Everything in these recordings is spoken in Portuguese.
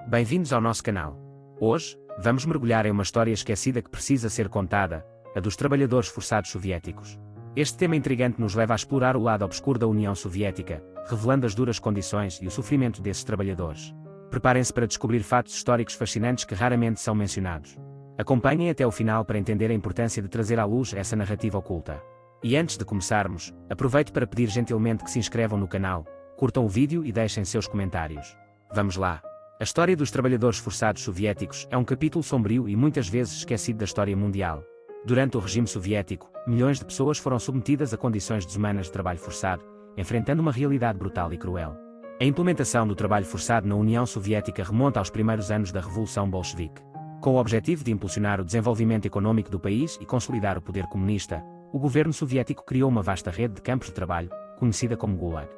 Bem-vindos ao nosso canal. Hoje, vamos mergulhar em uma história esquecida que precisa ser contada, a dos trabalhadores forçados soviéticos. Este tema intrigante nos leva a explorar o lado obscuro da União Soviética, revelando as duras condições e o sofrimento desses trabalhadores. Preparem-se para descobrir fatos históricos fascinantes que raramente são mencionados. Acompanhem até o final para entender a importância de trazer à luz essa narrativa oculta. E antes de começarmos, aproveito para pedir gentilmente que se inscrevam no canal, curtam o vídeo e deixem seus comentários. Vamos lá! A história dos trabalhadores forçados soviéticos é um capítulo sombrio e muitas vezes esquecido da história mundial. Durante o regime soviético, milhões de pessoas foram submetidas a condições desumanas de trabalho forçado, enfrentando uma realidade brutal e cruel. A implementação do trabalho forçado na União Soviética remonta aos primeiros anos da Revolução Bolchevique. Com o objetivo de impulsionar o desenvolvimento econômico do país e consolidar o poder comunista, o governo soviético criou uma vasta rede de campos de trabalho, conhecida como Gulag.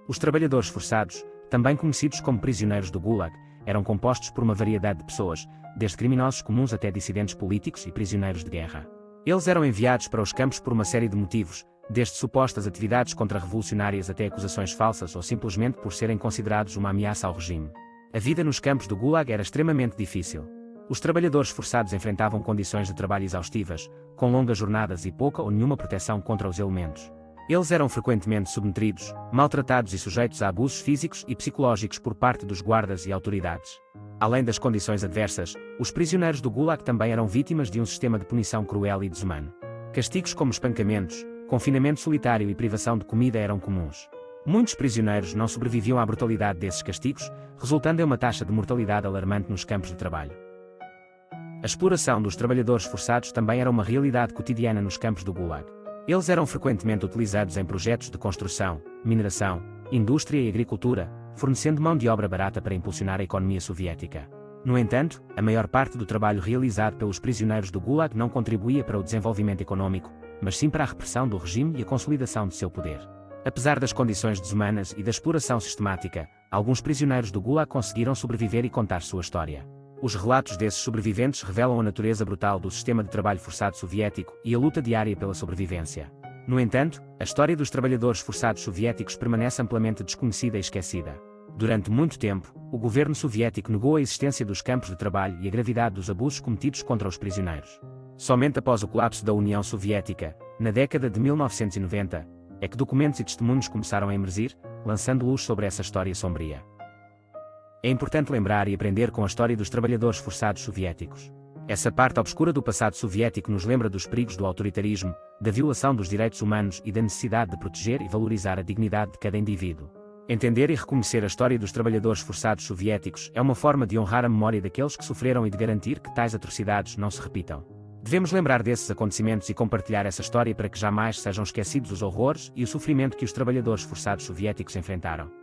Os trabalhadores forçados, também conhecidos como prisioneiros do Gulag, eram compostos por uma variedade de pessoas, desde criminosos comuns até dissidentes políticos e prisioneiros de guerra. Eles eram enviados para os campos por uma série de motivos, desde supostas atividades contra-revolucionárias até acusações falsas ou simplesmente por serem considerados uma ameaça ao regime. A vida nos campos do Gulag era extremamente difícil. Os trabalhadores forçados enfrentavam condições de trabalho exaustivas, com longas jornadas e pouca ou nenhuma proteção contra os elementos. Eles eram frequentemente subnutridos, maltratados e sujeitos a abusos físicos e psicológicos por parte dos guardas e autoridades. Além das condições adversas, os prisioneiros do Gulag também eram vítimas de um sistema de punição cruel e desumano. Castigos como espancamentos, confinamento solitário e privação de comida eram comuns. Muitos prisioneiros não sobreviviam à brutalidade desses castigos, resultando em uma taxa de mortalidade alarmante nos campos de trabalho. A exploração dos trabalhadores forçados também era uma realidade cotidiana nos campos do Gulag. Eles eram frequentemente utilizados em projetos de construção, mineração, indústria e agricultura, fornecendo mão de obra barata para impulsionar a economia soviética. No entanto, a maior parte do trabalho realizado pelos prisioneiros do Gulag não contribuía para o desenvolvimento econômico, mas sim para a repressão do regime e a consolidação de seu poder. Apesar das condições desumanas e da exploração sistemática, alguns prisioneiros do Gulag conseguiram sobreviver e contar sua história. Os relatos desses sobreviventes revelam a natureza brutal do sistema de trabalho forçado soviético e a luta diária pela sobrevivência. No entanto, a história dos trabalhadores forçados soviéticos permanece amplamente desconhecida e esquecida. Durante muito tempo, o governo soviético negou a existência dos campos de trabalho e a gravidade dos abusos cometidos contra os prisioneiros. Somente após o colapso da União Soviética, na década de 1990, é que documentos e testemunhos começaram a emergir, lançando luz sobre essa história sombria. É importante lembrar e aprender com a história dos trabalhadores forçados soviéticos. Essa parte obscura do passado soviético nos lembra dos perigos do autoritarismo, da violação dos direitos humanos e da necessidade de proteger e valorizar a dignidade de cada indivíduo. Entender e reconhecer a história dos trabalhadores forçados soviéticos é uma forma de honrar a memória daqueles que sofreram e de garantir que tais atrocidades não se repitam. Devemos lembrar desses acontecimentos e compartilhar essa história para que jamais sejam esquecidos os horrores e o sofrimento que os trabalhadores forçados soviéticos enfrentaram.